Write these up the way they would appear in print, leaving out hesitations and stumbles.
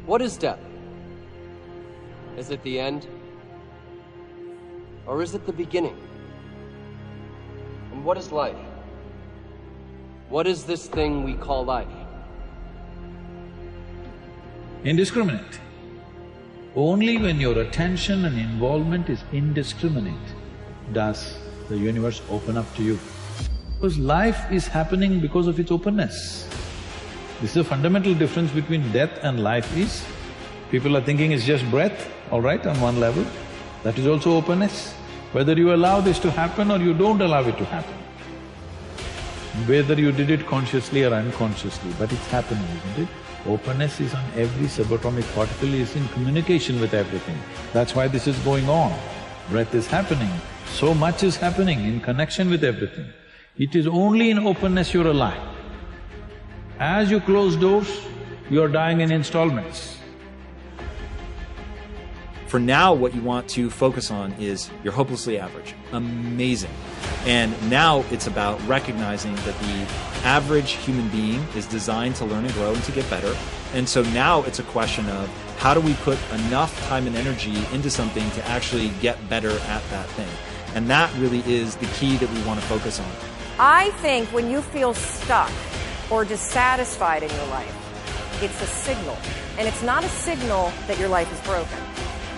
What is death? Is it the end? Or is it the beginning? And what is life? What is this thing we call life? Indiscriminate. Only when your attention and involvement is indiscriminate does the universe open up to you. Because life is happening because of its openness. This is a fundamental difference between death and life is, people are thinking it's just breath, all right, on one level. That is also openness. Whether you allow this to happen or you don't allow it to happen. Whether you did it consciously or unconsciously, but it's happening, isn't it? Openness is on every subatomic particle, is in communication with everything. That's why this is going on. Breath is happening, so much is happening in connection with everything. It is only in openness you're alive. As you close doors, you're dying in installments. For now, what you want to focus on is you're hopelessly average. Amazing. And now it's about recognizing that the average human being is designed to learn and grow and to get better. And so now it's a question of how do we put enough time and energy into something to actually get better at that thing? And that really is the key that we want to focus on. I think when you feel stuck or dissatisfied in your life, it's a signal. And it's not a signal that your life is broken.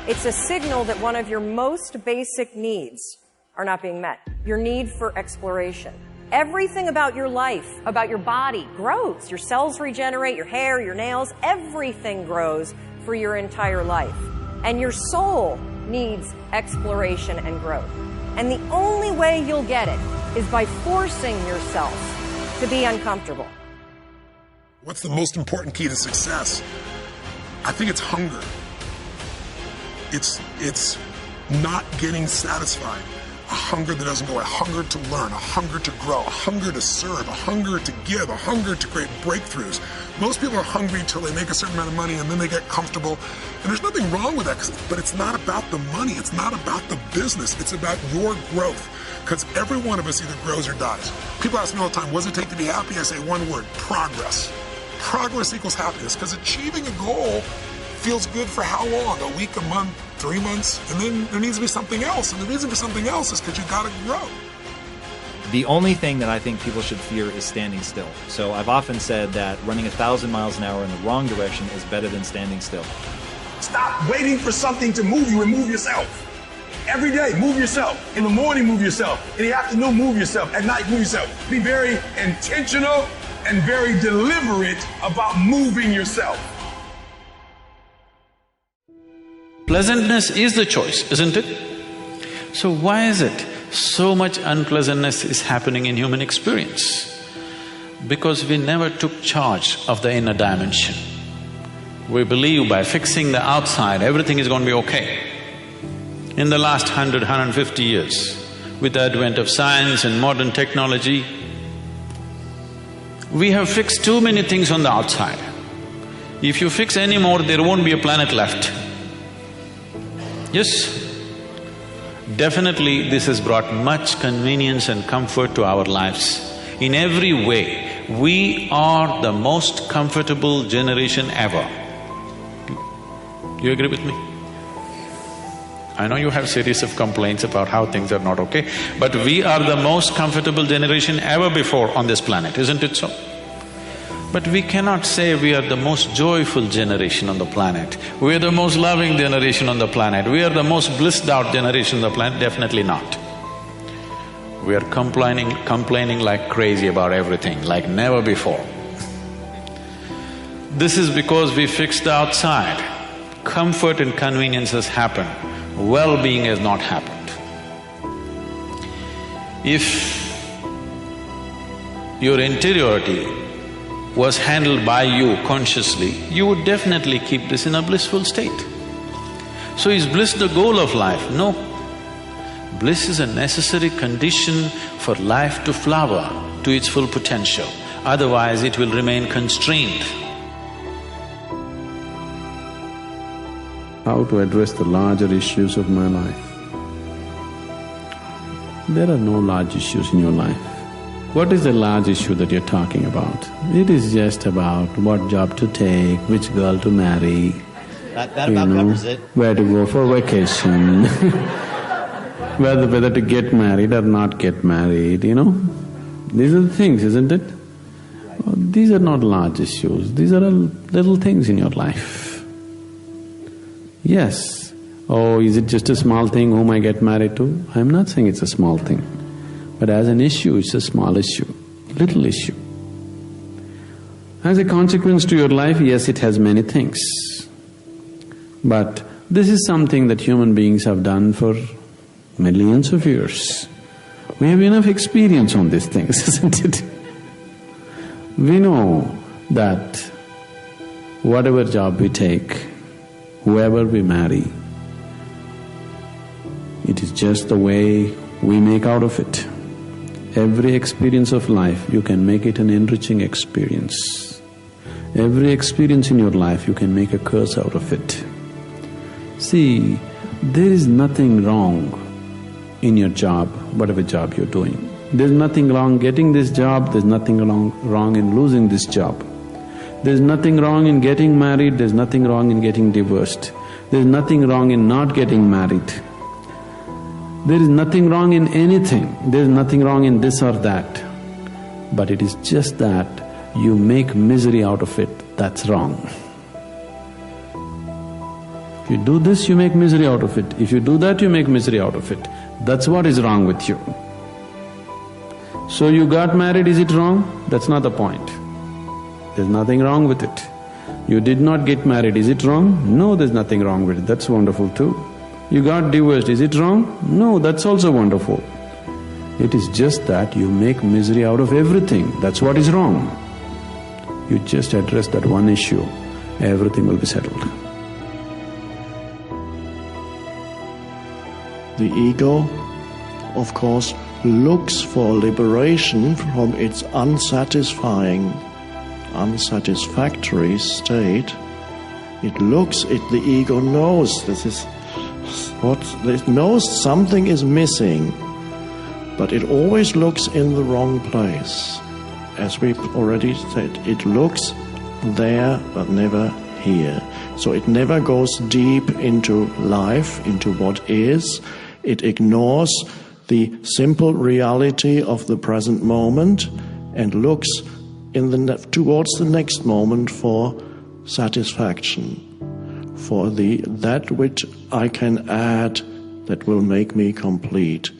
It's a signal that one of your most basic needs are not being met. Your need for exploration. Everything about your life, about your body, grows. Your cells regenerate, your hair, your nails, everything grows for your entire life. And your soul needs exploration and growth. And the only way you'll get it is by forcing yourself to be uncomfortable. What's the most important key to success? I think it's hunger. It's not getting satisfied. A hunger that doesn't go, a hunger to learn, a hunger to grow, a hunger to serve, a hunger to give, a hunger to create breakthroughs. Most people are hungry until they make a certain amount of money and then they get comfortable. And there's nothing wrong with that, but it's not about the money, it's not about the business, it's about your growth. Because every one of us either grows or dies. People ask me all the time, what does it take to be happy? I say one word, progress. Progress equals happiness, because achieving a goal feels good for how long? A week, a month, 3 months? And then there needs to be something else. And the reason for something else is because you gotta grow. The only thing that I think people should fear is standing still. So I've often said that running 1,000 miles an hour in the wrong direction is better than standing still. Stop waiting for something to move you and move yourself. Every day, move yourself. In the morning, move yourself. In the afternoon, move yourself. At night, move yourself. Be very intentional and very deliberate about moving yourself. Pleasantness is the choice, isn't it? So why is it so much unpleasantness is happening in human experience? Because we never took charge of the inner dimension. We believe by fixing the outside, everything is going to be okay. In the last 100, 150 years, with the advent of science and modern technology, we have fixed too many things on the outside. If you fix any more, there won't be a planet left. Yes, definitely this has brought much convenience and comfort to our lives. In every way, we are the most comfortable generation ever. You agree with me? I know you have series of complaints about how things are not okay, but we are the most comfortable generation ever before on this planet, isn't it so? But we cannot say we are the most joyful generation on the planet, we are the most loving generation on the planet, we are the most blissed out generation on the planet, definitely not. We are complaining like crazy about everything, like never before. This is because we fixed the outside. Comfort and convenience has happened, well-being has not happened. If your interiority was handled by you consciously, you would definitely keep this in a blissful state. So is bliss the goal of life? No. Bliss is a necessary condition for life to flower to its full potential, otherwise it will remain constrained. How to address the larger issues of my life? There are no large issues in your life. What is the large issue that you're talking about? It is just about what job to take, which girl to marry, that about covers it. Where to go for vacation, whether to get married or not get married, These are the things, isn't it? These are not large issues, these are little things in your life. Yes. Oh, is it just a small thing whom I get married to? I'm not saying it's a small thing. But as an issue, it's a small issue, little issue. As a consequence to your life, yes, it has many things. But this is something that human beings have done for millions of years. We have enough experience on these things, isn't it? We know that whatever job we take, whoever we marry, it is just the way we make out of it. Every experience of life, you can make it an enriching experience. Every experience in your life, you can make a curse out of it. See, there is nothing wrong in your job, whatever job you're doing. There's nothing wrong getting this job, there's nothing wrong in losing this job. There's nothing wrong in getting married, there's nothing wrong in getting divorced. There's nothing wrong in not getting married. There is nothing wrong in anything, there is nothing wrong in this or that. But it is just that you make misery out of it, that's wrong. If you do this, you make misery out of it. If you do that, you make misery out of it. That's what is wrong with you. So you got married, is it wrong? That's not the point. There's nothing wrong with it. You did not get married, is it wrong? No, there's nothing wrong with it, that's wonderful too. You got divorced, is it wrong? No, that's also wonderful. It is just that you make misery out of everything, that's what is wrong. You just address that one issue, everything will be settled. The ego, of course, looks for liberation from its unsatisfying, unsatisfactory state. The ego knows it knows something is missing, but it always looks in the wrong place. As we've already said, it looks there but never here. So it never goes deep into life, into what is. It ignores the simple reality of the present moment and looks towards the next moment for satisfaction, for that which I can add that will make me complete.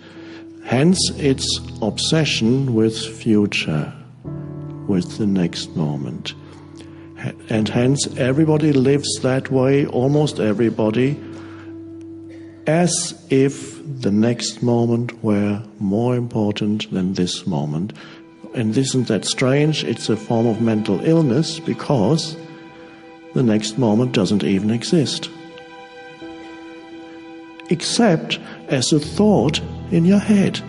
Hence its obsession with future, with the next moment. And hence everybody lives that way, almost everybody, as if the next moment were more important than this moment. And isn't that strange? It's a form of mental illness because the next moment doesn't even exist. Except as a thought in your head.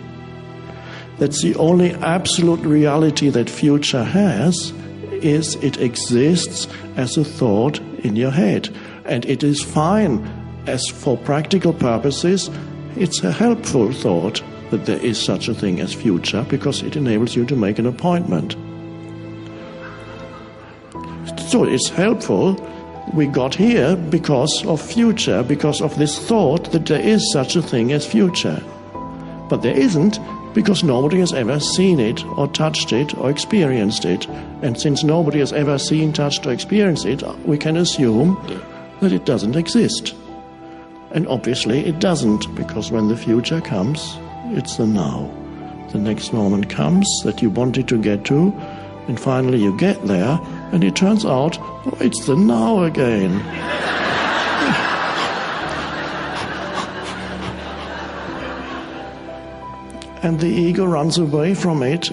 That's the only absolute reality that future has, is it exists as a thought in your head. And it is fine. As for practical purposes, it's a helpful thought that there is such a thing as future because it enables you to make an appointment. So it's helpful. We got here because of future, because of this thought that there is such a thing as future. But there isn't, because nobody has ever seen it or touched it or experienced it. And since nobody has ever seen, touched or experienced it, we can assume that it doesn't exist. And obviously it doesn't, because when the future comes, it's the now. The next moment comes that you wanted to get to, and finally you get there, and it turns out, oh, it's the now again. And the ego runs away from it,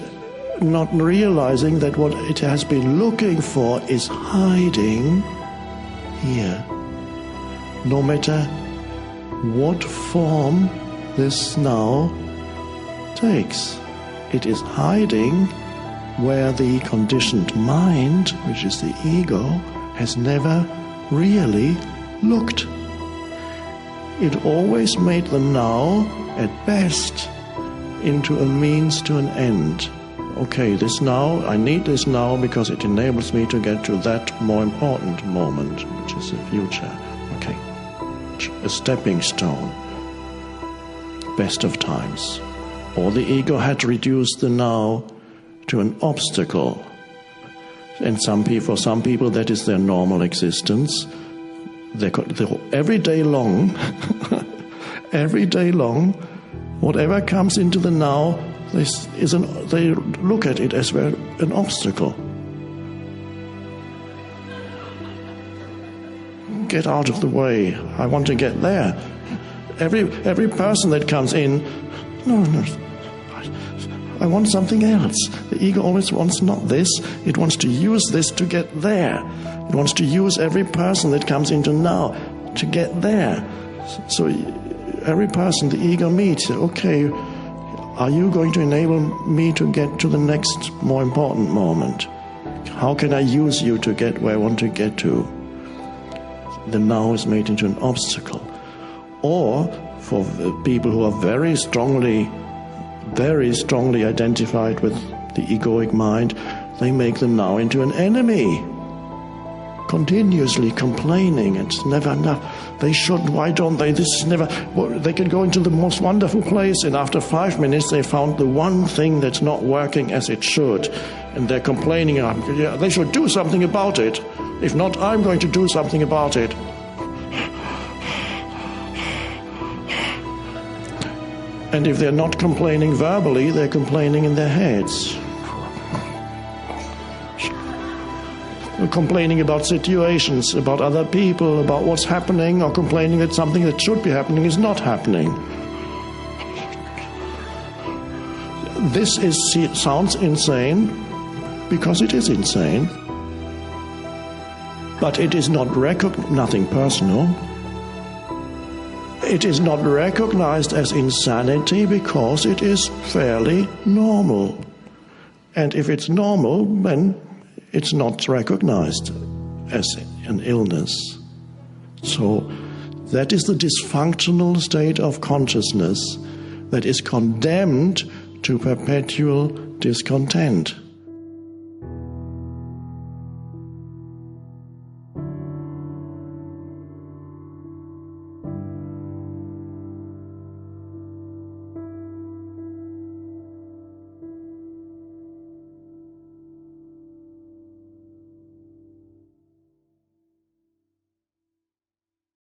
not realizing that what it has been looking for is hiding here. No matter what form this now takes, it is hiding where the conditioned mind, which is the ego, has never really looked. It always made the now, at best, into a means to an end, okay, this now, I need this now because it enables me to get to that more important moment, which is the future. Okay, a stepping stone, best of times. Or the ego had reduced the now to an obstacle. And for some people, that is their normal existence. Every day long, whatever comes into the now, they look at it as an obstacle. Get out of the way. I want to get there. Every person that comes in, no, I want something else. The ego always wants not this. It wants to use this to get there. It wants to use every person that comes into now to get there. So every person the ego meets, okay, are you going to enable me to get to the next more important moment? How can I use you to get where I want to get to? The now is made into an obstacle. Or for people who are very strongly identified with the egoic mind, they make the now into an enemy. Continuously complaining, it's never enough. They should, why don't they? This is never. Well, they can go into the most wonderful place, and after 5 minutes, they found the one thing that's not working as it should, and they're complaining. Yeah, they should do something about it. If not, I'm going to do something about it. And if they're not complaining verbally, they're complaining in their heads. They're complaining about situations, about other people, about what's happening, or complaining that something that should be happening is not happening. This sounds insane, because it is insane. But it is not nothing personal. It is not recognized as insanity because it is fairly normal. And if it's normal, then it's not recognized as an illness. So that is the dysfunctional state of consciousness that is condemned to perpetual discontent.